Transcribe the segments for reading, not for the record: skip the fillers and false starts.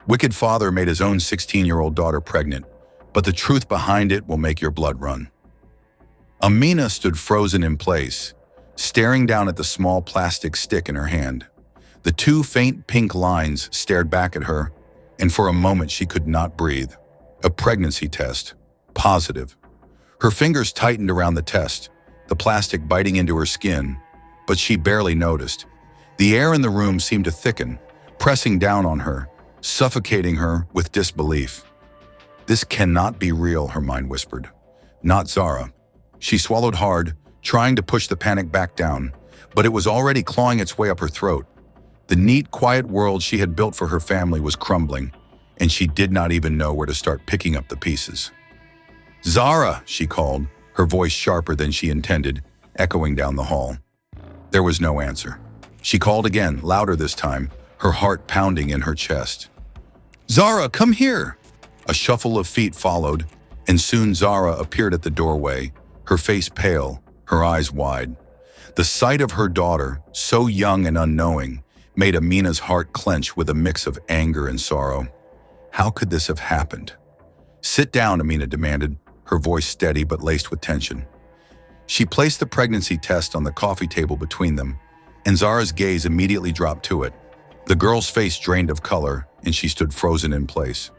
Wicked father made his own 16-year-old daughter pregnant, but the truth behind it will make your blood run. Amina stood frozen in place, staring down at the small plastic stick in her hand. The two faint pink lines stared back at her, and for a moment she could not breathe. A pregnancy test. Positive. Her fingers tightened around the test, the plastic biting into her skin, but she barely noticed. The air in the room seemed to thicken, pressing down on her, suffocating her with disbelief. This cannot be real, her mind whispered. Not Zara. She swallowed hard, trying to push the panic back down, but it was already clawing its way up her throat. The neat, quiet world she had built for her family was crumbling, and she did not even know where to start picking up the pieces. Zara, she called, her voice sharper than she intended, echoing down the hall. There was no answer. She called again, louder this time, her heart pounding in her chest. Zara, come here! A shuffle of feet followed, and soon Zara appeared at the doorway, her face pale, her eyes wide. The sight of her daughter, so young and unknowing, made Amina's heart clench with a mix of anger and sorrow. How could this have happened? Sit down, Amina demanded, her voice steady but laced with tension. She placed the pregnancy test on the coffee table between them, and Zara's gaze immediately dropped to it. The girl's face drained of color, and she stood frozen in place.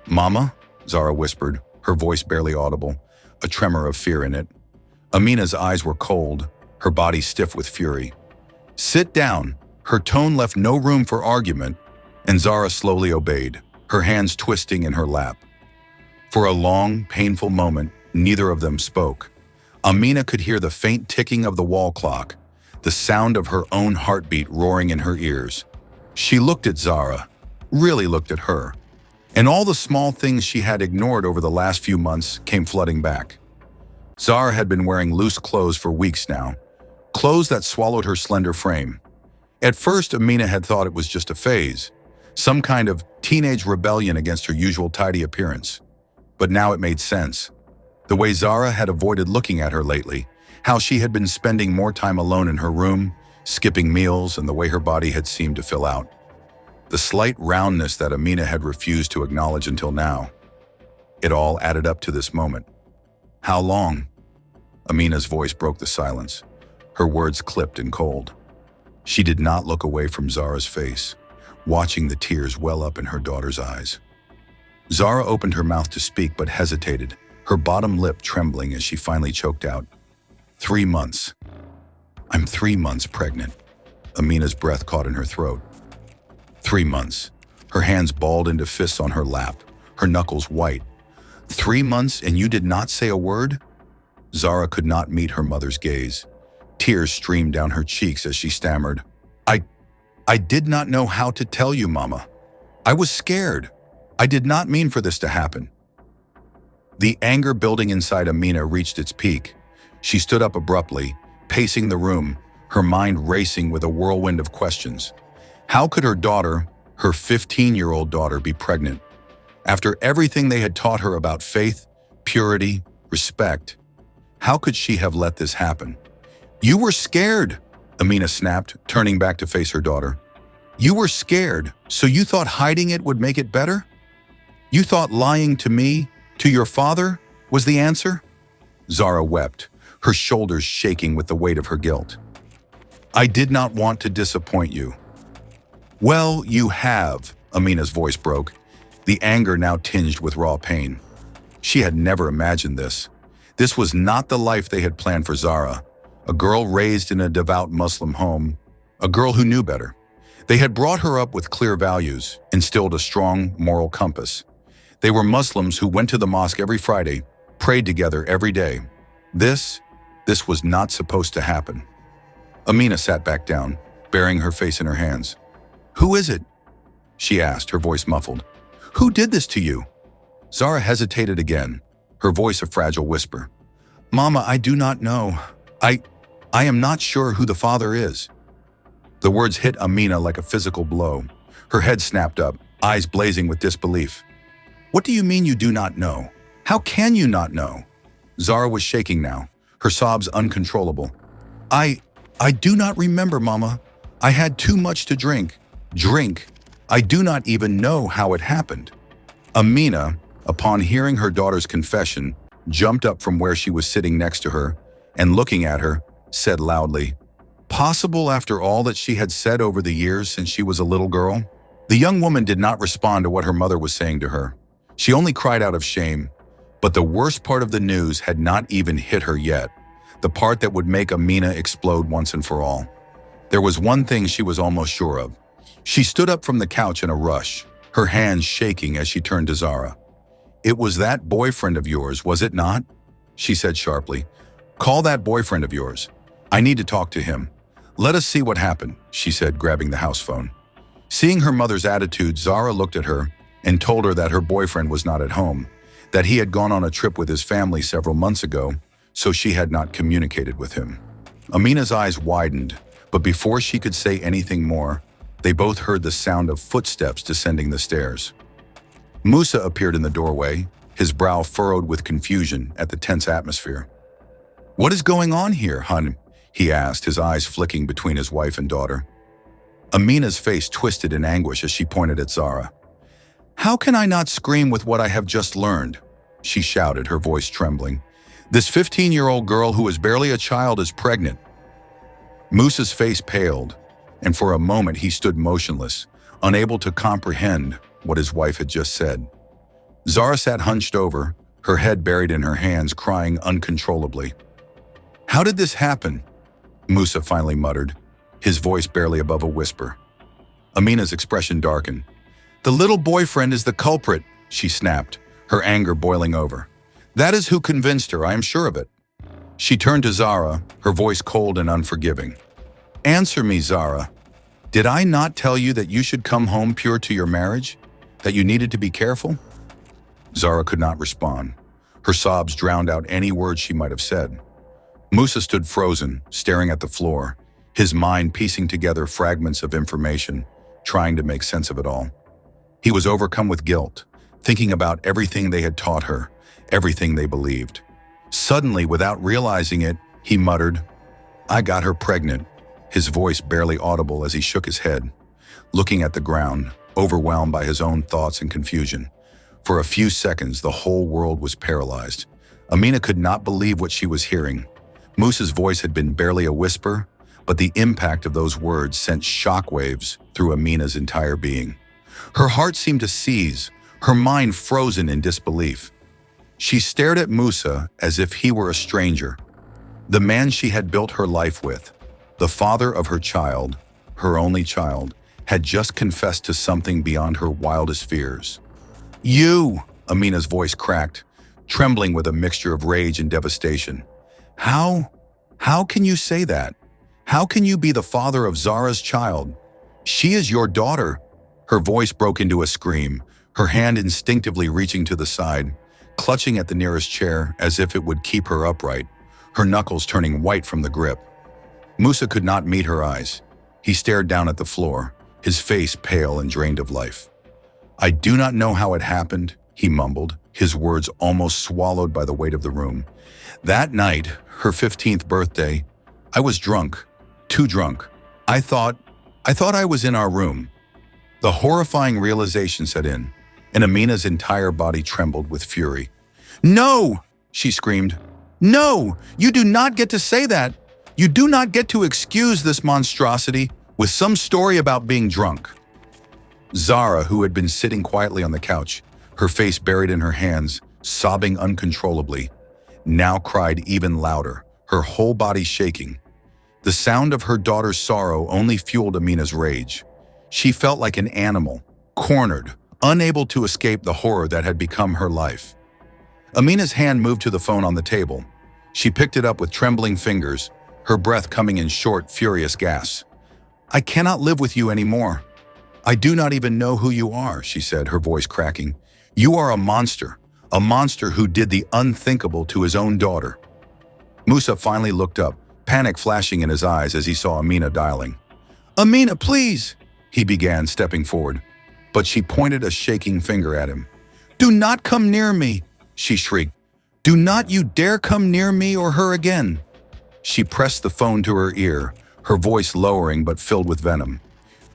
Mama? Zara whispered, her voice barely audible, a tremor of fear in it. Amina's eyes were cold, her body stiff with fury. Sit down. Her tone left no room for argument, and Zara slowly obeyed, her hands twisting in her lap. For a long, painful moment, neither of them spoke. Amina could hear the faint ticking of the wall clock, the sound of her own heartbeat roaring in her ears. She looked at Zara, really looked at her, and all the small things she had ignored over the last few months came flooding back. Zara had been wearing loose clothes for weeks now, clothes that swallowed her slender frame. At first, Amina had thought it was just a phase, some kind of teenage rebellion against her usual tidy appearance. But now it made sense. The way Zara had avoided looking at her lately, how she had been spending more time alone in her room, skipping meals, and the way her body had seemed to fill out. The slight roundness that Amina had refused to acknowledge until now. It all added up to this moment. How long? Amina's voice broke the silence, her words clipped and cold. She did not look away from Zara's face, watching the tears well up in her daughter's eyes. Zara opened her mouth to speak but hesitated, her bottom lip trembling as she finally choked out. 3 months. I'm 3 months pregnant. Amina's breath caught in her throat. 3 months. Her hands balled into fists on her lap, her knuckles white. 3 months and you did not say a word? Zara could not meet her mother's gaze. Tears streamed down her cheeks as she stammered. I did not know how to tell you, Mama. I was scared. I did not mean for this to happen. The anger building inside Amina reached its peak. She stood up abruptly, pacing the room, her mind racing with a whirlwind of questions. How could her daughter, her 15-year-old daughter, be pregnant? After everything they had taught her about faith, purity, respect, how could she have let this happen? You were scared, Amina snapped, turning back to face her daughter. You were scared, so you thought hiding it would make it better? You thought lying to me, to your father, was the answer? Zara wept, her shoulders shaking with the weight of her guilt. I did not want to disappoint you. Well, you have, Amina's voice broke, the anger now tinged with raw pain. She had never imagined this. This was not the life they had planned for Zara, a girl raised in a devout Muslim home, a girl who knew better. They had brought her up with clear values, instilled a strong moral compass. They were Muslims who went to the mosque every Friday, prayed together every day. This was not supposed to happen. Amina sat back down, burying her face in her hands. Who is it? She asked, her voice muffled. Who did this to you? Zara hesitated again, her voice a fragile whisper. Mama, I do not know. I am not sure who the father is. The words hit Amina like a physical blow. Her head snapped up, eyes blazing with disbelief. What do you mean you do not know? How can you not know? Zara was shaking now, her sobs uncontrollable. I do not remember, Mama. I had too much to drink. Drink. I do not even know how it happened." Amina, upon hearing her daughter's confession, jumped up from where she was sitting next to her and, looking at her, said loudly, "Possible after all that she had said over the years since she was a little girl?" The young woman did not respond to what her mother was saying to her. She only cried out of shame. But the worst part of the news had not even hit her yet, the part that would make Amina explode once and for all. There was one thing she was almost sure of. She stood up from the couch in a rush, her hands shaking as she turned to Zara. "It was that boyfriend of yours, was it not?" she said sharply. "Call that boyfriend of yours. I need to talk to him. Let us see what happened," she said, grabbing the house phone. Seeing her mother's attitude, Zara looked at her and told her that her boyfriend was not at home, that he had gone on a trip with his family several months ago, so she had not communicated with him. Amina's eyes widened, but before she could say anything more, they both heard the sound of footsteps descending the stairs. Musa appeared in the doorway, his brow furrowed with confusion at the tense atmosphere. "What is going on here, hun?" he asked, his eyes flicking between his wife and daughter. Amina's face twisted in anguish as she pointed at Zara. "How can I not scream with what I have just learned?" she shouted, her voice trembling. "This 15-year-old girl who is barely a child is pregnant." Musa's face paled, and for a moment he stood motionless, unable to comprehend what his wife had just said. Zara sat hunched over, her head buried in her hands, crying uncontrollably. "How did this happen?" Musa finally muttered, his voice barely above a whisper. Amina's expression darkened. "The little boyfriend is the culprit," she snapped, her anger boiling over. "That is who convinced her, I am sure of it." She turned to Zara, her voice cold and unforgiving. "Answer me, Zara. Did I not tell you that you should come home pure to your marriage? That you needed to be careful?" Zara could not respond. Her sobs drowned out any words she might have said. Musa stood frozen, staring at the floor, his mind piecing together fragments of information, trying to make sense of it all. He was overcome with guilt, thinking about everything they had taught her, everything they believed. Suddenly, without realizing it, he muttered, "I got her pregnant," his voice barely audible as he shook his head, looking at the ground, overwhelmed by his own thoughts and confusion. For a few seconds, the whole world was paralyzed. Amina could not believe what she was hearing. Musa's voice had been barely a whisper, but the impact of those words sent shockwaves through Amina's entire being. Her heart seemed to seize, her mind frozen in disbelief. She stared at Musa as if he were a stranger, the man she had built her life with, the father of her child, her only child, had just confessed to something beyond her wildest fears. "You!" Amina's voice cracked, trembling with a mixture of rage and devastation. How can you say that? How can you be the father of Zara's child? She is your daughter." Her voice broke into a scream, her hand instinctively reaching to the side, clutching at the nearest chair as if it would keep her upright, her knuckles turning white from the grip. Musa could not meet her eyes. He stared down at the floor, his face pale and drained of life. "I do not know how it happened," he mumbled, his words almost swallowed by the weight of the room. "That night, her 15th birthday, I was drunk, too drunk. I thought I was in our room." The horrifying realization set in, and Amina's entire body trembled with fury. "No!" she screamed. "No! You do not get to say that! You do not get to excuse this monstrosity with some story about being drunk." Zara, who had been sitting quietly on the couch, her face buried in her hands, sobbing uncontrollably, now cried even louder, her whole body shaking. The sound of her daughter's sorrow only fueled Amina's rage. She felt like an animal, cornered, unable to escape the horror that had become her life. Amina's hand moved to the phone on the table. She picked it up with trembling fingers, her breath coming in short, furious gasps. "I cannot live with you anymore. I do not even know who you are," she said, her voice cracking. "You are a monster who did the unthinkable to his own daughter." Musa finally looked up, panic flashing in his eyes as he saw Amina dialing. "Amina, please," he began, stepping forward, but she pointed a shaking finger at him. "Do not come near me," she shrieked. "Do not you dare come near me or her again." She pressed the phone to her ear, her voice lowering but filled with venom.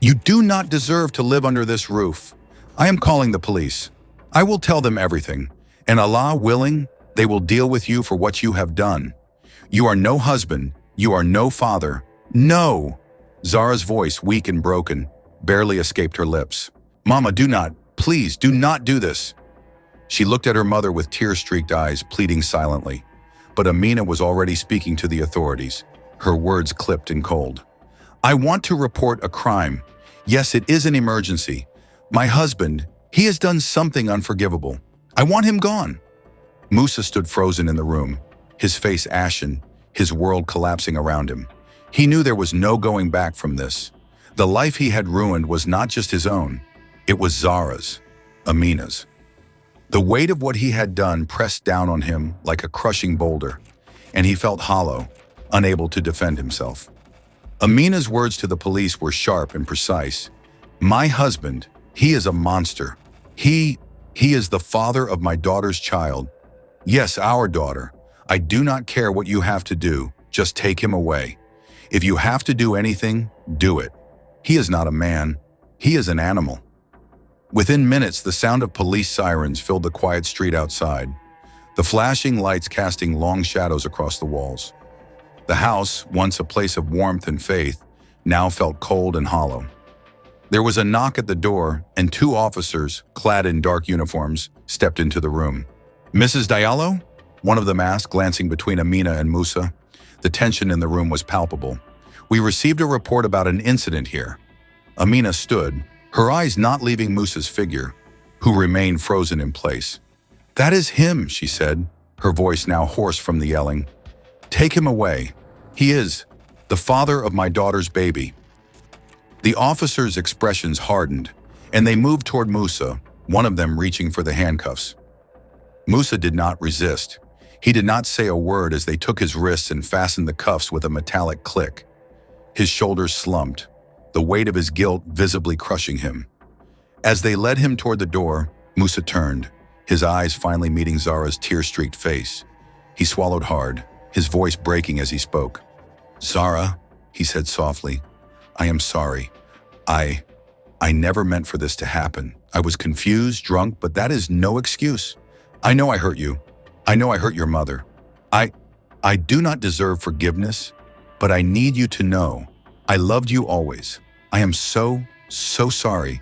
You do not deserve to live under this roof. I am calling the police. I will tell them everything, and Allah willing, they will deal with you for what you have done. You are no husband. You are no father. No! Zara's voice, weak and broken, barely escaped her lips. Mama, do not, please, do not do this. She looked at her mother with tear-streaked eyes, pleading silently. But Amina was already speaking to the authorities, her words clipped and cold. I want to report a crime. Yes, it is an emergency. My husband, he has done something unforgivable. I want him gone. Musa stood frozen in the room, his face ashen, his world collapsing around him. He knew there was no going back from this. The life he had ruined was not just his own. It was Zara's, Amina's. The weight of what he had done pressed down on him like a crushing boulder, and he felt hollow, unable to defend himself. Amina's words to the police were sharp and precise. My husband, he is a monster. He is the father of my daughter's child. Yes, our daughter. I do not care what you have to do, just take him away. If you have to do anything, do it. He is not a man, he is an animal. Within minutes, the sound of police sirens filled the quiet street outside, the flashing lights casting long shadows across the walls. The house, once a place of warmth and faith, now felt cold and hollow. There was a knock at the door, and two officers, clad in dark uniforms, stepped into the room. Mrs. Diallo? One of them asked, glancing between Amina and Musa. The tension in the room was palpable. We received a report about an incident here. Amina stood, her eyes not leaving Musa's figure, who remained frozen in place. That is him, she said, her voice now hoarse from the yelling. Take him away. He is the father of my daughter's baby. The officers' expressions hardened, and they moved toward Musa, one of them reaching for the handcuffs. Musa did not resist. He did not say a word as they took his wrists and fastened the cuffs with a metallic click. His shoulders slumped, the weight of his guilt visibly crushing him. As they led him toward the door, Musa turned, his eyes finally meeting Zara's tear-streaked face. He swallowed hard, his voice breaking as he spoke. Zara, he said softly, I am sorry. I never meant for this to happen. I was confused, drunk, but that is no excuse. I know I hurt you. I know I hurt your mother. I do not deserve forgiveness, but I need you to know I loved you always. I am so sorry.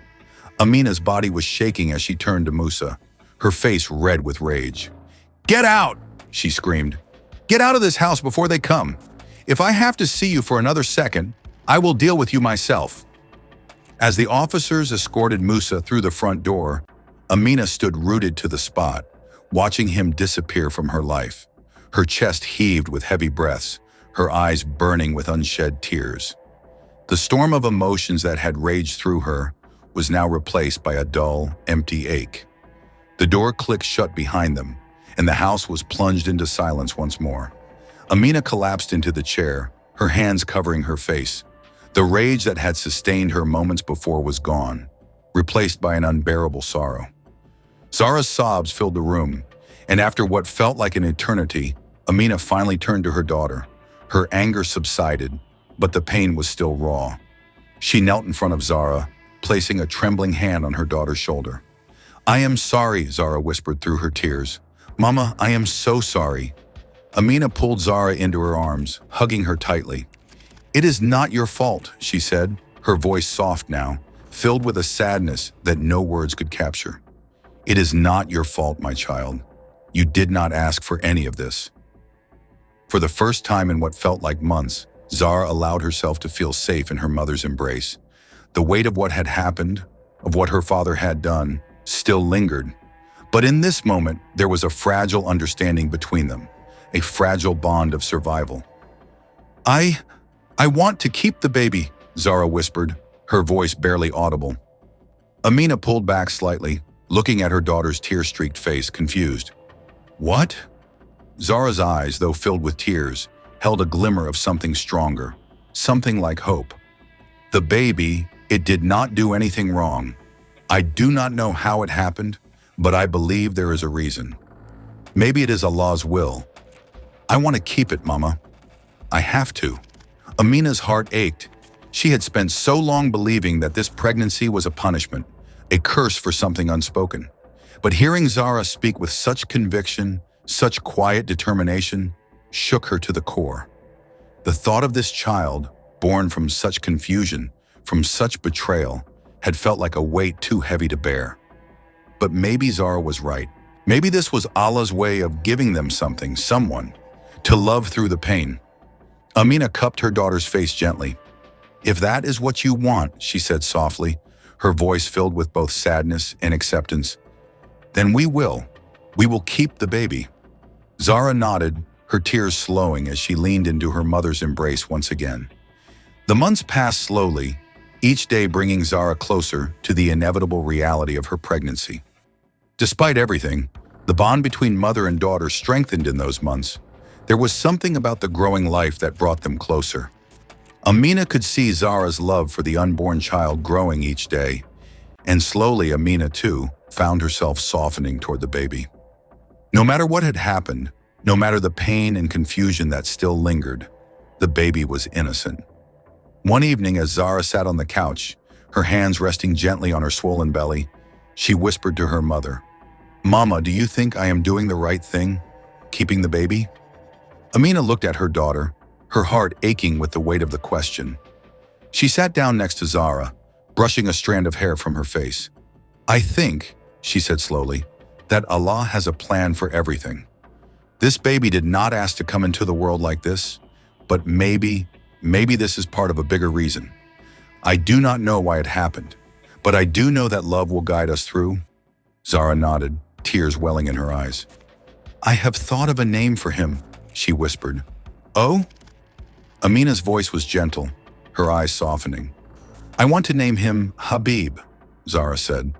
Amina's body was shaking as she turned to Musa, her face red with rage. Get out, she screamed. Get out of this house before they come. If I have to see you for another second, I will deal with you myself. As the officers escorted Musa through the front door, Amina stood rooted to the spot, watching him disappear from her life. Her chest heaved with heavy breaths, her eyes burning with unshed tears. The storm of emotions that had raged through her was now replaced by a dull, empty ache. The door clicked shut behind them, and the house was plunged into silence once more. Amina collapsed into the chair, her hands covering her face. The rage that had sustained her moments before was gone, replaced by an unbearable sorrow. Zara's sobs filled the room, and after what felt like an eternity, Amina finally turned to her daughter. Her anger subsided, but the pain was still raw. She knelt in front of Zara, placing a trembling hand on her daughter's shoulder. I am sorry, Zara whispered through her tears. Mama, I am so sorry. Amina pulled Zara into her arms, hugging her tightly. It is not your fault, she said, her voice soft now, filled with a sadness that no words could capture. It is not your fault, my child. You did not ask for any of this. For the first time in what felt like months, Zara allowed herself to feel safe in her mother's embrace. The weight of what had happened, of what her father had done, still lingered. But in this moment, there was a fragile understanding between them, a fragile bond of survival. I want to keep the baby, Zara whispered, her voice barely audible. Amina pulled back slightly, looking at her daughter's tear-streaked face, confused. What? Zara's eyes, though filled with tears, held a glimmer of something stronger, something like hope. The baby, it did not do anything wrong. I do not know how it happened, but I believe there is a reason. Maybe it is Allah's will. I want to keep it, Mama. I have to. Amina's heart ached. She had spent so long believing that this pregnancy was a punishment, a curse for something unspoken. But hearing Zara speak with such conviction, such quiet determination, shook her to the core. The thought of this child, born from such confusion, from such betrayal, had felt like a weight too heavy to bear. But maybe Zara was right. Maybe this was Allah's way of giving them something, someone, to love through the pain. Amina cupped her daughter's face gently. "If that is what you want," she said softly, her voice filled with both sadness and acceptance, "then we will. We will keep the baby." Zara nodded, her tears slowing as she leaned into her mother's embrace once again. The months passed slowly, each day bringing Zara closer to the inevitable reality of her pregnancy. Despite everything, the bond between mother and daughter strengthened in those months. There was something about the growing life that brought them closer. Amina could see Zara's love for the unborn child growing each day, and slowly Amina, too, found herself softening toward the baby. No matter what had happened, no matter the pain and confusion that still lingered, the baby was innocent. One evening, as Zara sat on the couch, her hands resting gently on her swollen belly, she whispered to her mother, "Mama, do you think I am doing the right thing, keeping the baby?" Amina looked at her daughter, her heart aching with the weight of the question. She sat down next to Zara, brushing a strand of hair from her face. "I think," she said slowly, "that Allah has a plan for everything. This baby did not ask to come into the world like this, but maybe this is part of a bigger reason. I do not know why it happened, but I do know that love will guide us through." Zara nodded, tears welling in her eyes. "I have thought of a name for him," she whispered. "Oh?" Amina's voice was gentle, her eyes softening. "I want to name him Habib," Zara said,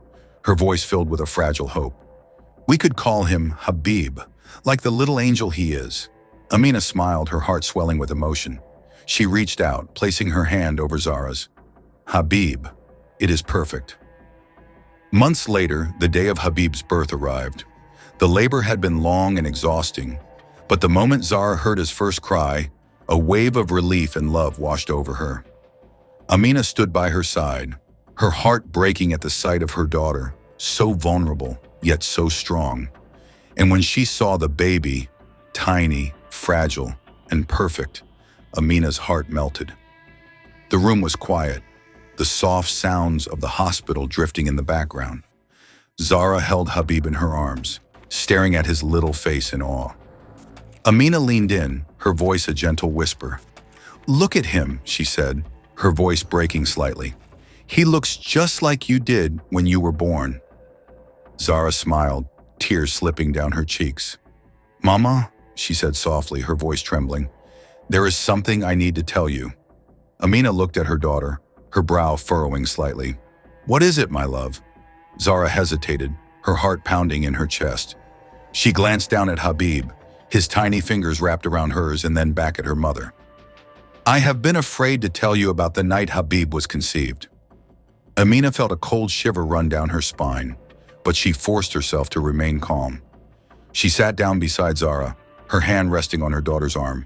her voice filled with a fragile hope. "We could call him Habib, like the little angel he is." Amina smiled, her heart swelling with emotion. She reached out, placing her hand over Zara's. "Habib, it is perfect." Months later, the day of Habib's birth arrived. The labor had been long and exhausting, but the moment Zara heard his first cry, a wave of relief and love washed over her. Amina stood by her side, her heart breaking at the sight of her daughter, so vulnerable, yet so strong. And when she saw the baby, tiny, fragile, and perfect, Amina's heart melted. The room was quiet, the soft sounds of the hospital drifting in the background. Zara held Habib in her arms, staring at his little face in awe. Amina leaned in, her voice a gentle whisper. "Look at him," she said, her voice breaking slightly. "He looks just like you did when you were born." Zara smiled, tears slipping down her cheeks. "Mama," she said softly, her voice trembling, "there is something I need to tell you." Amina looked at her daughter, her brow furrowing slightly. "What is it, my love?" Zara hesitated, her heart pounding in her chest. She glanced down at Habib, his tiny fingers wrapped around hers, and then back at her mother. "I have been afraid to tell you about the night Habib was conceived." Amina felt a cold shiver run down her spine, but she forced herself to remain calm. She sat down beside Zara, her hand resting on her daughter's arm.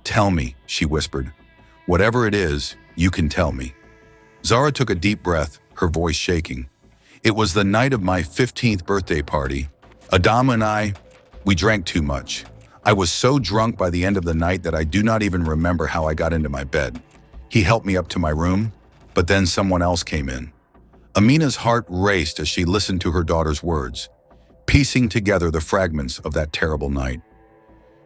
"Tell me," she whispered. "Whatever it is, you can tell me." Zara took a deep breath, her voice shaking. "It was the night of my 15th birthday party. Adam and we drank too much. I was so drunk by the end of the night that I do not even remember how I got into my bed. He helped me up to my room, but then someone else came in." Amina's heart raced as she listened to her daughter's words, piecing together the fragments of that terrible night.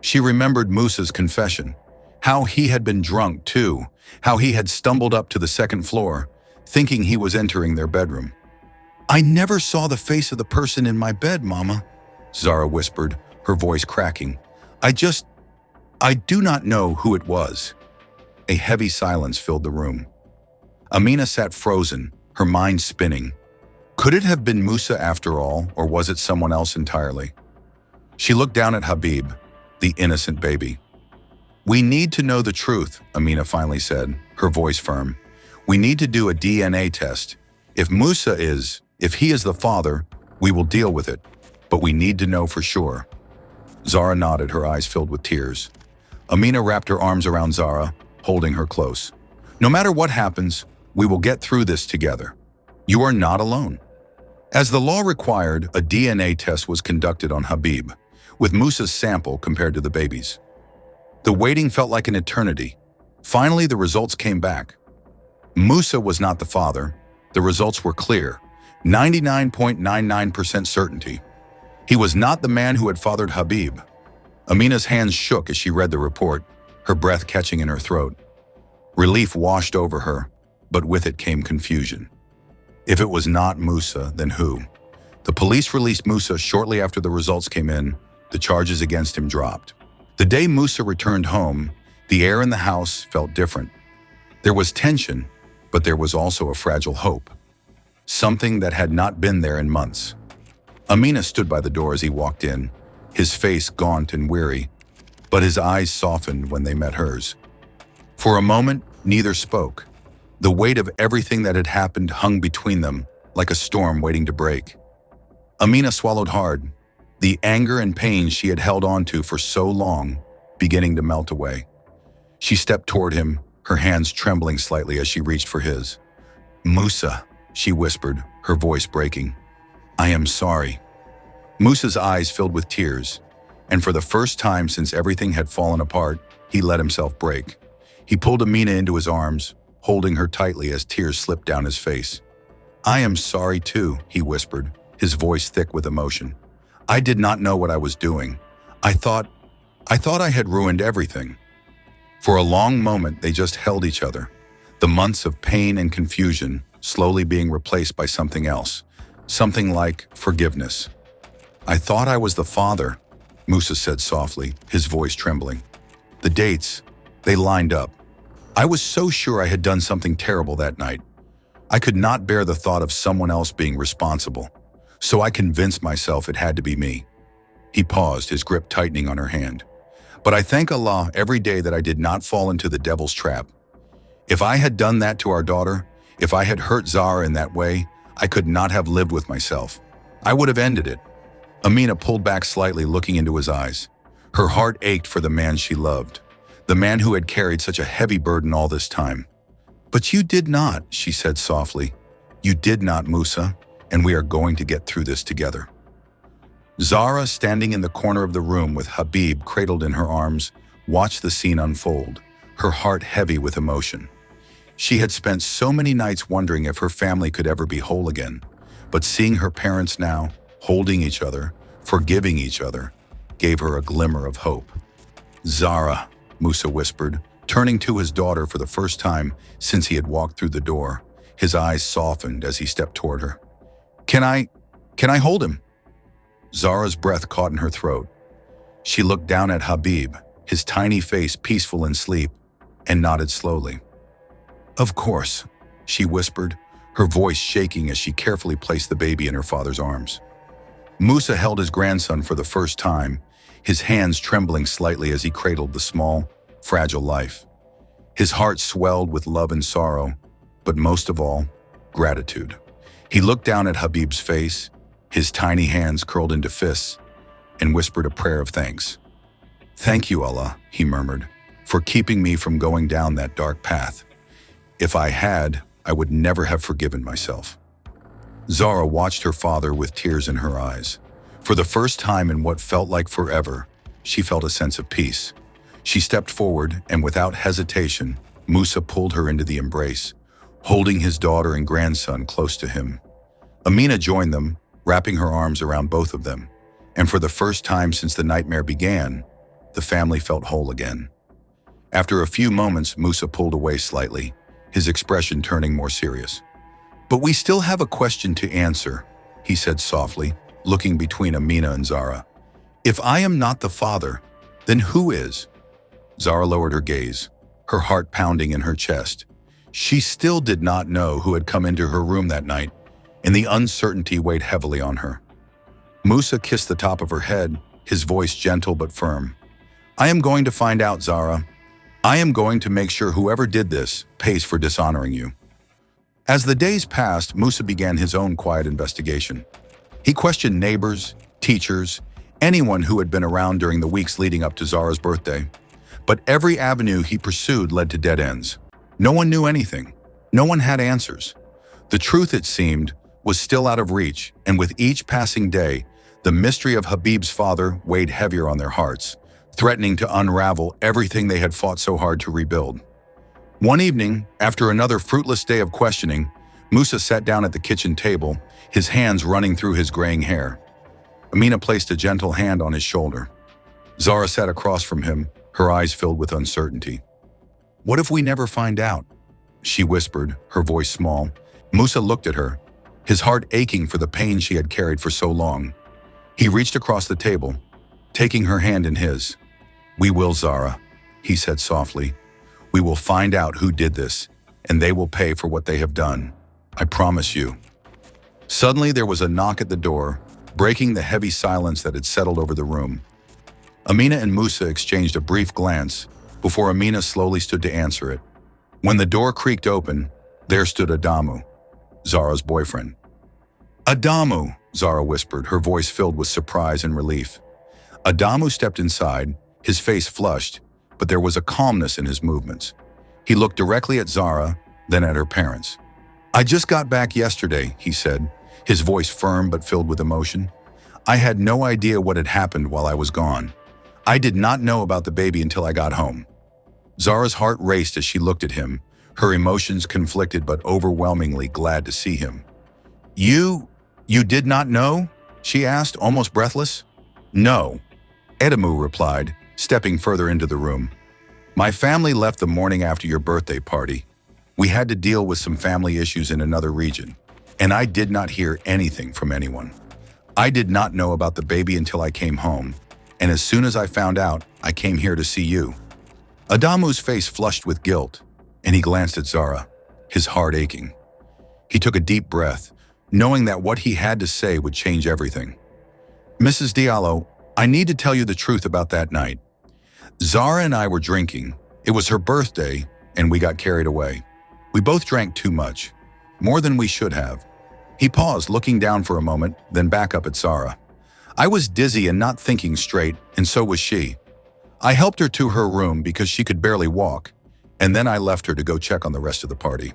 She remembered Musa's confession, how he had been drunk too, how he had stumbled up to the second floor, thinking he was entering their bedroom. "I never saw the face of the person in my bed, Mama," Zara whispered, her voice cracking. I do not know who it was." A heavy silence filled the room. Amina sat frozen, her mind spinning. Could it have been Musa after all, or was it someone else entirely? She looked down at Habib, the innocent baby. "We need to know the truth," Amina finally said, her voice firm. "We need to do a DNA test. If he is the father, we will deal with it, but we need to know for sure." Zara nodded, her eyes filled with tears. Amina wrapped her arms around Zara, holding her close. No matter what happens, we will get through this together. You are not alone. As the law required, a DNA test was conducted on Habib, with Musa's sample compared to the baby's. The waiting felt like an eternity. Finally, the results came back. Musa was not the father. The results were clear, 99.99% certainty. He was not the man who had fathered Habib. Amina's hands shook as she read the report, her breath catching in her throat. Relief washed over her, but with it came confusion. If it was not Musa, then who? The police released Musa shortly after the results came in. The charges against him dropped. The day Musa returned home, the air in the house felt different. There was tension, but there was also a fragile hope. Something that had not been there in months. Amina stood by the door as he walked in, his face gaunt and weary, but his eyes softened when they met hers. For a moment, neither spoke. The weight of everything that had happened hung between them, like a storm waiting to break. Amina swallowed hard, the anger and pain she had held onto for so long beginning to melt away. She stepped toward him, her hands trembling slightly as she reached for his. "Musa," she whispered, her voice breaking. "I am sorry." Musa's eyes filled with tears, and for the first time since everything had fallen apart, he let himself break. He pulled Amina into his arms, holding her tightly as tears slipped down his face. "I am sorry too," he whispered, his voice thick with emotion. "I did not know what I was doing. I thought I had ruined everything." For a long moment, they just held each other, the months of pain and confusion slowly being replaced by something else, something like forgiveness. "I thought I was the father," Musa said softly, his voice trembling. "The dates, they lined up. I was so sure I had done something terrible that night. I could not bear the thought of someone else being responsible, so I convinced myself it had to be me." He paused, his grip tightening on her hand. "But I thank Allah every day that I did not fall into the devil's trap. If I had done that to our daughter, if I had hurt Zara in that way, I could not have lived with myself. I would have ended it." Amina pulled back slightly, looking into his eyes. Her heart ached for the man she loved, the man who had carried such a heavy burden all this time. "But you did not," she said softly. "You did not, Musa, and we are going to get through this together." Zara, standing in the corner of the room with Habib cradled in her arms, watched the scene unfold, her heart heavy with emotion. She had spent so many nights wondering if her family could ever be whole again, but seeing her parents now, holding each other, forgiving each other, gave her a glimmer of hope. "Zara," Musa whispered, turning to his daughter for the first time since he had walked through the door. His eyes softened as he stepped toward her. Can I hold him?" Zara's breath caught in her throat. She looked down at Habib, his tiny face peaceful in sleep, and nodded slowly. "Of course," she whispered, her voice shaking as she carefully placed the baby in her father's arms. Musa held his grandson for the first time, his hands trembling slightly as he cradled the small, fragile life. His heart swelled with love and sorrow, but most of all, gratitude. He looked down at Habib's face, his tiny hands curled into fists, and whispered a prayer of thanks. "Thank you, Allah," he murmured, "for keeping me from going down that dark path. If I had, I would never have forgiven myself." Zara watched her father with tears in her eyes. For the first time in what felt like forever, she felt a sense of peace. She stepped forward, and without hesitation, Musa pulled her into the embrace, holding his daughter and grandson close to him. Amina joined them, wrapping her arms around both of them, and for the first time since the nightmare began, the family felt whole again. After a few moments, Musa pulled away slightly, his expression turning more serious. "But we still have a question to answer," he said softly, looking between Amina and Zara. "If I am not the father, then who is?" Zara lowered her gaze, her heart pounding in her chest. She still did not know who had come into her room that night, and the uncertainty weighed heavily on her. Musa kissed the top of her head, his voice gentle but firm. "I am going to find out, Zara. I am going to make sure whoever did this pays for dishonoring you." As the days passed, Musa began his own quiet investigation. He questioned neighbors, teachers, anyone who had been around during the weeks leading up to Zara's birthday. But every avenue he pursued led to dead ends. No one knew anything. No one had answers. The truth, it seemed, was still out of reach, and with each passing day, the mystery of Habib's father weighed heavier on their hearts, threatening to unravel everything they had fought so hard to rebuild. One evening, after another fruitless day of questioning, Musa sat down at the kitchen table, his hands running through his graying hair. Amina placed a gentle hand on his shoulder. Zara sat across from him, her eyes filled with uncertainty. "What if we never find out?" she whispered, her voice small. Musa looked at her, his heart aching for the pain she had carried for so long. He reached across the table, taking her hand in his. "We will, Zara," he said softly. "We will find out who did this, and they will pay for what they have done. I promise you." Suddenly there was a knock at the door, breaking the heavy silence that had settled over the room. Amina and Musa exchanged a brief glance before Amina slowly stood to answer it. When the door creaked open, there stood Adamu, Zara's boyfriend. "Adamu," Zara whispered, her voice filled with surprise and relief. Adamu stepped inside, his face flushed, but there was a calmness in his movements. He looked directly at Zara, then at her parents. "I just got back yesterday," he said, his voice firm but filled with emotion. "I had no idea what had happened while I was gone. I did not know about the baby until I got home." Zara's heart raced as she looked at him, her emotions conflicted but overwhelmingly glad to see him. You did not know?" she asked, almost breathless. "No," Adamu replied, stepping further into the room. "My family left the morning after your birthday party. We had to deal with some family issues in another region, and I did not hear anything from anyone. I did not know about the baby until I came home, and as soon as I found out, I came here to see you." Adamu's face flushed with guilt, and he glanced at Zara, his heart aching. He took a deep breath, knowing that what he had to say would change everything. "Mrs. Diallo, I need to tell you the truth about that night. Zara and I were drinking. It was her birthday, and we got carried away. We both drank too much, more than we should have." He paused, looking down for a moment, then back up at Zara. "I was dizzy and not thinking straight, and so was she. I helped her to her room because she could barely walk, and then I left her to go check on the rest of the party."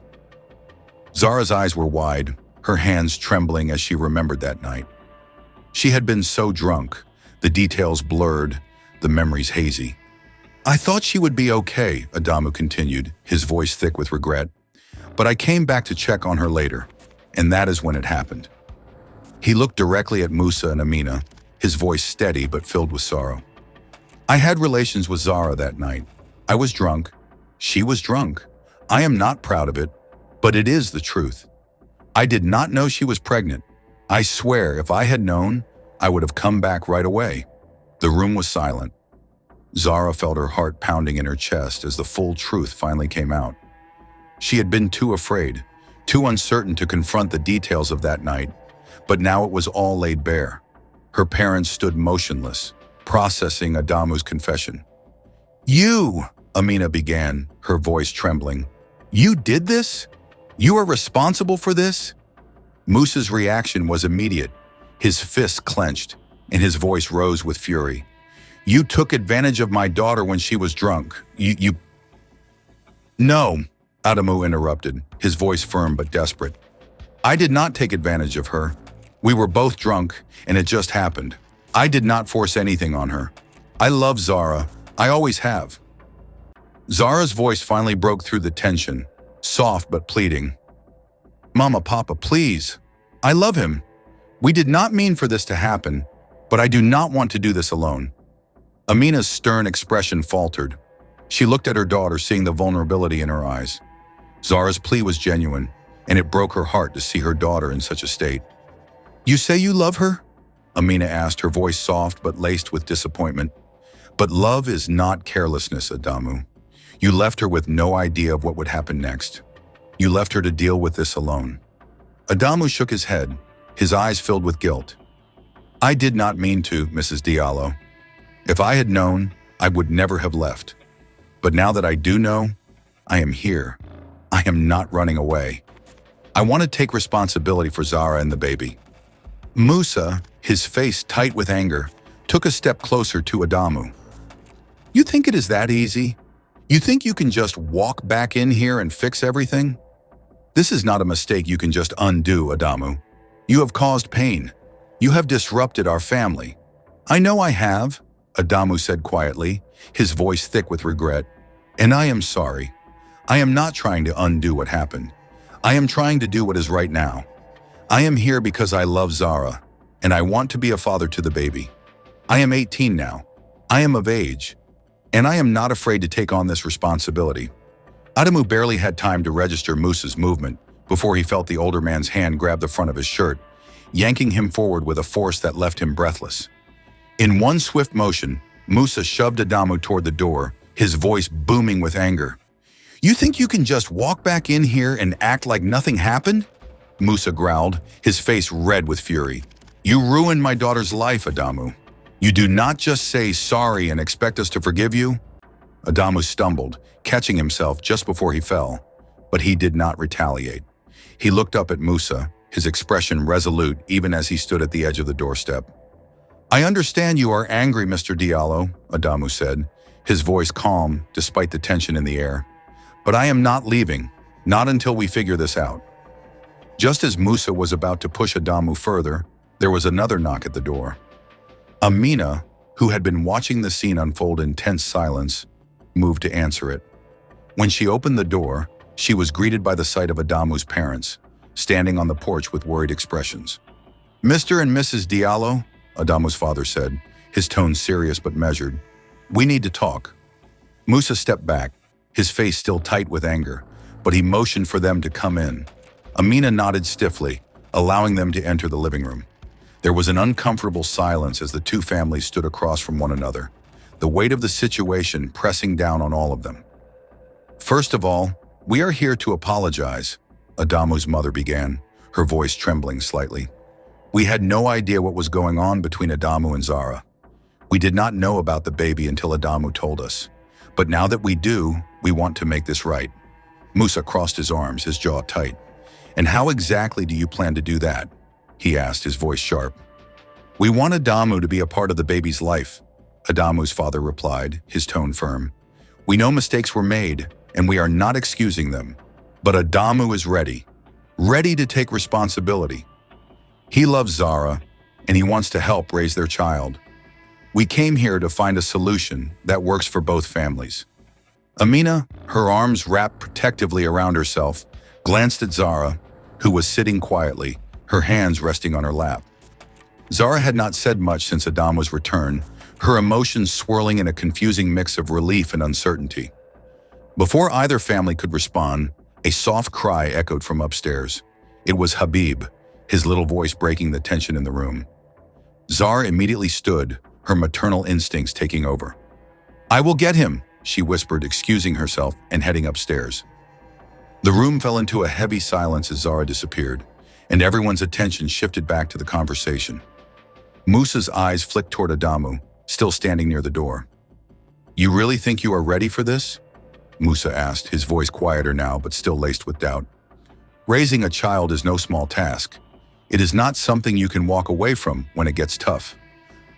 Zara's eyes were wide, her hands trembling as she remembered that night. She had been so drunk, the details blurred, the memories hazy. "I thought she would be okay," Adamu continued, his voice thick with regret. "But I came back to check on her later, and that is when it happened." He looked directly at Musa and Amina, his voice steady but filled with sorrow. "I had relations with Zara that night. I was drunk. She was drunk. I am not proud of it, but it is the truth. I did not know she was pregnant. I swear if I had known, I would have come back right away." The room was silent. Zara felt her heart pounding in her chest as the full truth finally came out. She had been too afraid, too uncertain to confront the details of that night, but now it was all laid bare. Her parents stood motionless, processing Adamu's confession. "You," Amina began, her voice trembling. "You did this? You are responsible for this?" Musa's reaction was immediate. His fists clenched, and his voice rose with fury. "You took advantage of my daughter when she was drunk. You... "No," Adamu interrupted, his voice firm but desperate. "I did not take advantage of her. We were both drunk, and it just happened. I did not force anything on her. I love Zara. I always have." Zara's voice finally broke through the tension, soft but pleading. "Mama, Papa, please. I love him. We did not mean for this to happen, but I do not want to do this alone." Amina's stern expression faltered. She looked at her daughter, seeing the vulnerability in her eyes. Zara's plea was genuine, and it broke her heart to see her daughter in such a state. "You say you love her?" Amina asked, her voice soft but laced with disappointment. "But love is not carelessness, Adamu. You left her with no idea of what would happen next. You left her to deal with this alone." Adamu shook his head, his eyes filled with guilt. "I did not mean to, Mrs. Diallo. If I had known, I would never have left. But now that I do know, I am here. I am not running away. I want to take responsibility for Zara and the baby." Musa, his face tight with anger, took a step closer to Adamu. "You think it is that easy? You think you can just walk back in here and fix everything? This is not a mistake you can just undo, Adamu. You have caused pain. You have disrupted our family. I know I have, Adamu said quietly, his voice thick with regret. And I am sorry. I am not trying to undo what happened. I am trying to do what is right now. I am here because I love Zara, and I want to be a father to the baby. I am 18 now. I am of age, and I am not afraid to take on this responsibility. Adamu barely had time to register Musa's movement before he felt the older man's hand grab the front of his shirt, yanking him forward with a force that left him breathless. In one swift motion, Musa shoved Adamu toward the door, his voice booming with anger. You think you can just walk back in here and act like nothing happened? Musa growled, his face red with fury. You ruined my daughter's life, Adamu. You do not just say sorry and expect us to forgive you? Adamu stumbled, catching himself just before he fell, but he did not retaliate. He looked up at Musa, his expression resolute even as he stood at the edge of the doorstep. I understand you are angry, Mr. Diallo, Adamu said, his voice calm despite the tension in the air. But I am not leaving, not until we figure this out. Just as Musa was about to push Adamu further, there was another knock at the door. Amina, who had been watching the scene unfold in tense silence, moved to answer it. When she opened the door, she was greeted by the sight of Adamu's parents, standing on the porch with worried expressions. Mr. and Mrs. Diallo, Adamu's father said, his tone serious but measured. We need to talk. Musa stepped back, his face still tight with anger, but he motioned for them to come in. Amina nodded stiffly, allowing them to enter the living room. There was an uncomfortable silence as the two families stood across from one another, the weight of the situation pressing down on all of them. First of all, we are here to apologize, Adamu's mother began, her voice trembling slightly. We had no idea what was going on between Adamu and Zara. We did not know about the baby until Adamu told us. But now that we do, we want to make this right. Musa crossed his arms, his jaw tight. And how exactly do you plan to do that? He asked, his voice sharp. We want Adamu to be a part of the baby's life, Adamu's father replied, his tone firm. We know mistakes were made, and we are not excusing them. But Adamu is ready to take responsibility. He loves Zara, and he wants to help raise their child. We came here to find a solution that works for both families. Amina, her arms wrapped protectively around herself, glanced at Zara, who was sitting quietly, her hands resting on her lap. Zara had not said much since Adamu's return, her emotions swirling in a confusing mix of relief and uncertainty. Before either family could respond, a soft cry echoed from upstairs. It was Habib, his little voice breaking the tension in the room. Zara immediately stood, her maternal instincts taking over. I will get him, she whispered, excusing herself and heading upstairs. The room fell into a heavy silence as Zara disappeared, and everyone's attention shifted back to the conversation. Musa's eyes flicked toward Adamu, still standing near the door. You really think you are ready for this? Musa asked, his voice quieter now but still laced with doubt. Raising a child is no small task. It is not something you can walk away from when it gets tough.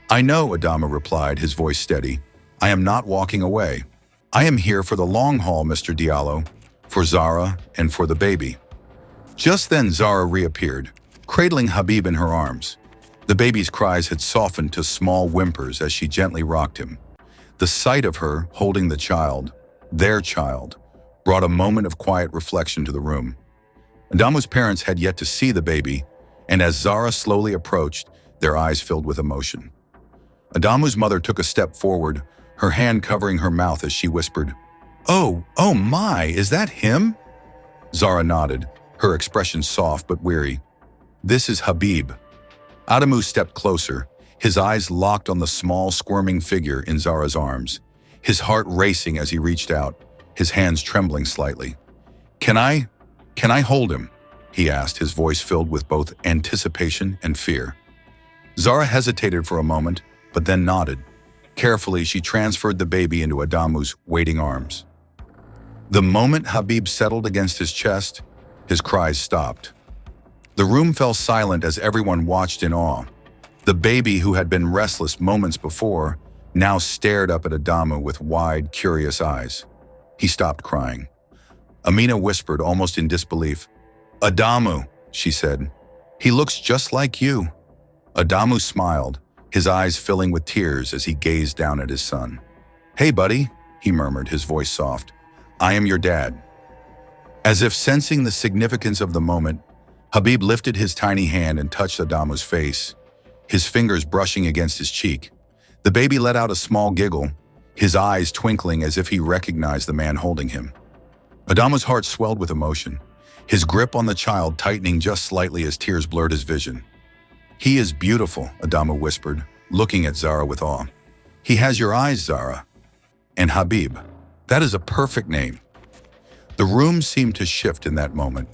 I know, Adamu replied, his voice steady. I am not walking away. I am here for the long haul, Mr. Diallo, for Zara and for the baby. Just then Zara reappeared, cradling Habib in her arms. The baby's cries had softened to small whimpers as she gently rocked him. The sight of her holding the child, their child, brought a moment of quiet reflection to the room. Adamu's parents had yet to see the baby, and as Zara slowly approached, their eyes filled with emotion. Adamu's mother took a step forward, her hand covering her mouth as she whispered, Oh my, is that him? Zara nodded, her expression soft but weary. This is Habib. Adamu stepped closer, his eyes locked on the small, squirming figure in Zara's arms, his heart racing as he reached out, his hands trembling slightly. Can I hold him? He asked, his voice filled with both anticipation and fear. Zara hesitated for a moment, but then nodded. Carefully, she transferred the baby into Adamu's waiting arms. The moment Habib settled against his chest, his cries stopped. The room fell silent as everyone watched in awe. The baby, who had been restless moments before, now stared up at Adamu with wide, curious eyes. He stopped crying. Amina whispered, almost in disbelief. "Adamu," she said. "He looks just like you." Adamu smiled, his eyes filling with tears as he gazed down at his son. "Hey, buddy," he murmured, his voice soft. "I am your dad." As if sensing the significance of the moment, Habib lifted his tiny hand and touched Adamu's face, his fingers brushing against his cheek. The baby let out a small giggle, his eyes twinkling as if he recognized the man holding him. Adamu's heart swelled with emotion, his grip on the child tightening just slightly as tears blurred his vision. "He is beautiful," Adamu whispered, looking at Zara with awe. "He has your eyes, Zara." "And Habib. That is a perfect name." The room seemed to shift in that moment.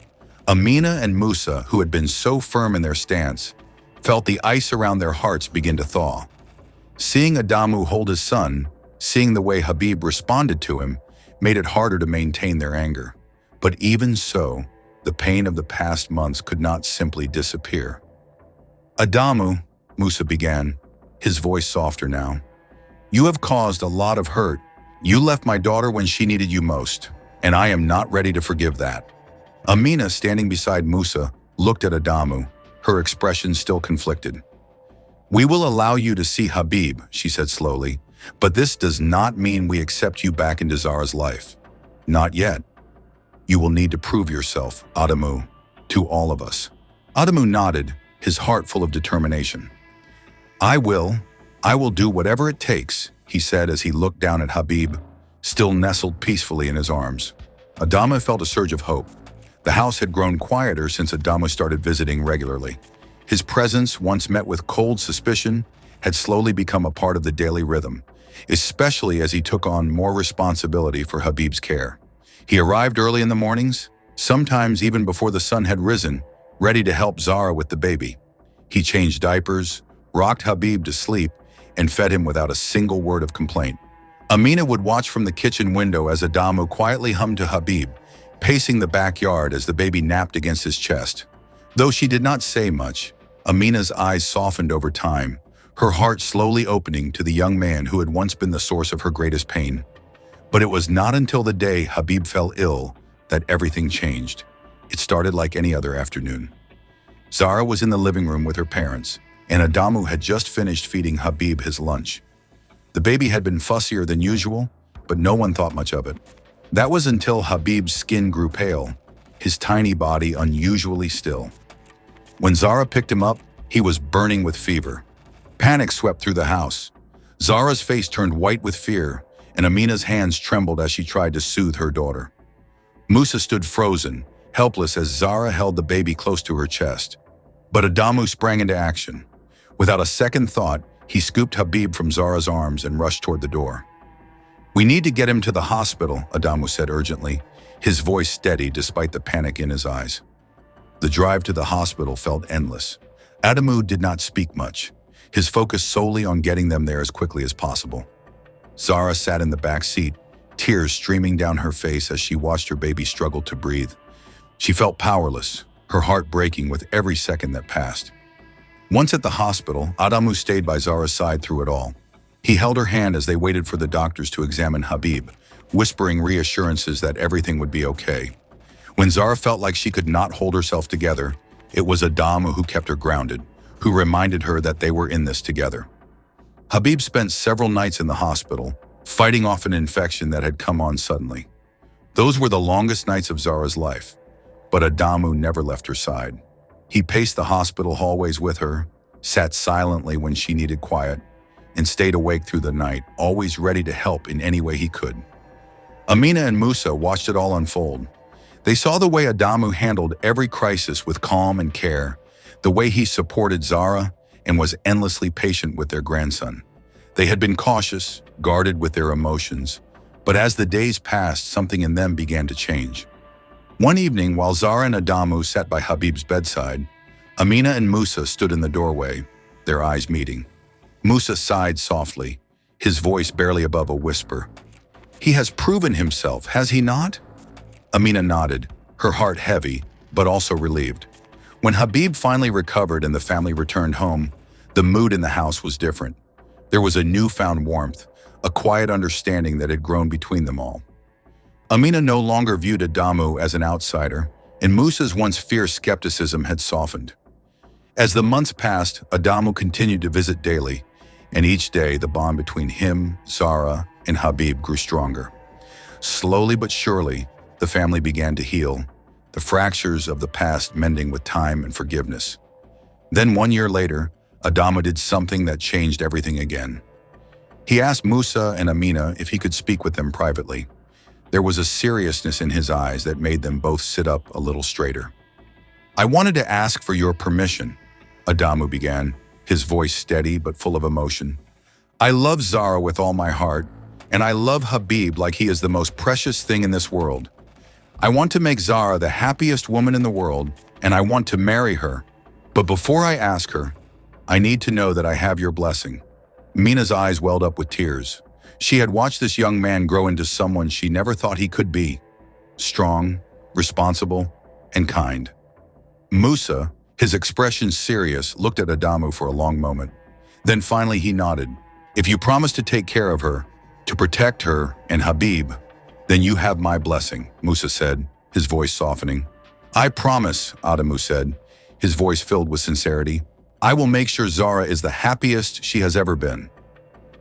Amina and Musa, who had been so firm in their stance, felt the ice around their hearts begin to thaw. Seeing Adamu hold his son, seeing the way Habib responded to him, made it harder to maintain their anger. But even so, the pain of the past months could not simply disappear. "Adamu," Musa began, his voice softer now, "you have caused a lot of hurt. You left my daughter when she needed you most, and I am not ready to forgive that." Amina, standing beside Musa, looked at Adamu, her expression still conflicted. "We will allow you to see Habib," she said slowly, "but this does not mean we accept you back into Zara's life. Not yet. You will need to prove yourself, Adamu, to all of us." Adamu nodded, his heart full of determination. I will do whatever it takes," he said as he looked down at Habib, still nestled peacefully in his arms. Adamu felt a surge of hope. The house had grown quieter since Adamu started visiting regularly. His presence, once met with cold suspicion, had slowly become a part of the daily rhythm, especially as he took on more responsibility for Habib's care. He arrived early in the mornings, sometimes even before the sun had risen, ready to help Zara with the baby. He changed diapers, rocked Habib to sleep, and fed him without a single word of complaint. Amina would watch from the kitchen window as Adamu quietly hummed to Habib, pacing the backyard as the baby napped against his chest. Though she did not say much, Amina's eyes softened over time, her heart slowly opening to the young man who had once been the source of her greatest pain. But it was not until the day Habib fell ill that everything changed. It started like any other afternoon. Zara was in the living room with her parents, and Adamu had just finished feeding Habib his lunch. The baby had been fussier than usual, but no one thought much of it. That was until Habib's skin grew pale, his tiny body unusually still. When Zara picked him up, he was burning with fever. Panic swept through the house. Zara's face turned white with fear, and Amina's hands trembled as she tried to soothe her daughter. Musa stood frozen, helpless as Zara held the baby close to her chest. But Adamu sprang into action. Without a second thought, he scooped Habib from Zara's arms and rushed toward the door. "We need to get him to the hospital," Adamu said urgently, his voice steady despite the panic in his eyes. The drive to the hospital felt endless. Adamu did not speak much, his focus solely on getting them there as quickly as possible. Zara sat in the back seat, tears streaming down her face as she watched her baby struggle to breathe. She felt powerless, her heart breaking with every second that passed. Once at the hospital, Adamu stayed by Zara's side through it all. He held her hand as they waited for the doctors to examine Habib, whispering reassurances that everything would be okay. When Zara felt like she could not hold herself together, it was Adamu who kept her grounded, who reminded her that they were in this together. Habib spent several nights in the hospital, fighting off an infection that had come on suddenly. Those were the longest nights of Zara's life, but Adamu never left her side. He paced the hospital hallways with her, sat silently when she needed quiet, and stayed awake through the night, always ready to help in any way he could. Amina and Musa watched it all unfold. They saw the way Adamu handled every crisis with calm and care, the way he supported Zara and was endlessly patient with their grandson. They had been cautious, guarded with their emotions, but as the days passed, something in them began to change. One evening, while Zara and Adamu sat by Habib's bedside, Amina and Musa stood in the doorway, their eyes meeting. Musa sighed softly, his voice barely above a whisper. "He has proven himself, has he not?" Amina nodded, her heart heavy, but also relieved. When Habib finally recovered and the family returned home, the mood in the house was different. There was a newfound warmth, a quiet understanding that had grown between them all. Amina no longer viewed Adamu as an outsider, and Musa's once fierce skepticism had softened. As the months passed, Adamu continued to visit daily, and each day the bond between him, Zara, and Habib grew stronger. Slowly but surely, the family began to heal, the fractures of the past mending with time and forgiveness. Then 1 year later, Adamu did something that changed everything again. He asked Musa and Amina if he could speak with them privately. There was a seriousness in his eyes that made them both sit up a little straighter. "I wanted to ask for your permission," Adamu began, his voice steady but full of emotion. "I love Zara with all my heart, and I love Habib like he is the most precious thing in this world. I want to make Zara the happiest woman in the world, and I want to marry her. But before I ask her, I need to know that I have your blessing." Mina's eyes welled up with tears. She had watched this young man grow into someone she never thought he could be: strong, responsible, and kind. Musa, his expression serious, looked at Adamu for a long moment. Then finally he nodded. "If you promise to take care of her, to protect her and Habib, then you have my blessing," Musa said, his voice softening. "I promise," Adamu said, his voice filled with sincerity. "I will make sure Zara is the happiest she has ever been."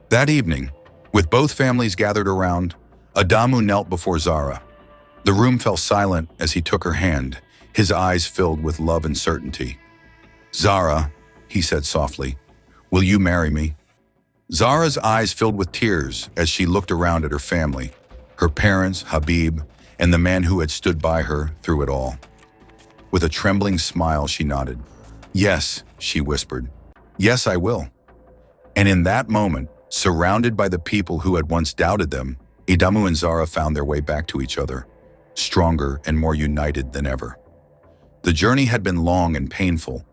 That evening, with both families gathered around, Adamu knelt before Zara. The room fell silent as he took her hand, his eyes filled with love and certainty. "Zara," he said softly, "will you marry me?" Zara's eyes filled with tears as she looked around at her family, her parents, Habib, and the man who had stood by her through it all. With a trembling smile, she nodded. "Yes," she whispered. "Yes, I will." And in that moment, surrounded by the people who had once doubted them, Adamu and Zara found their way back to each other, stronger and more united than ever. The journey had been long and painful,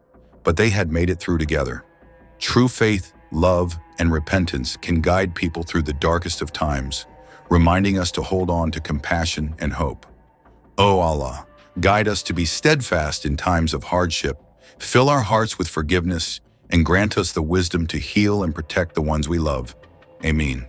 but they had made it through together. True faith, love, and repentance can guide people through the darkest of times, reminding us to hold on to compassion and hope. O Allah, guide us to be steadfast in times of hardship, fill our hearts with forgiveness, and grant us the wisdom to heal and protect the ones we love. Amen.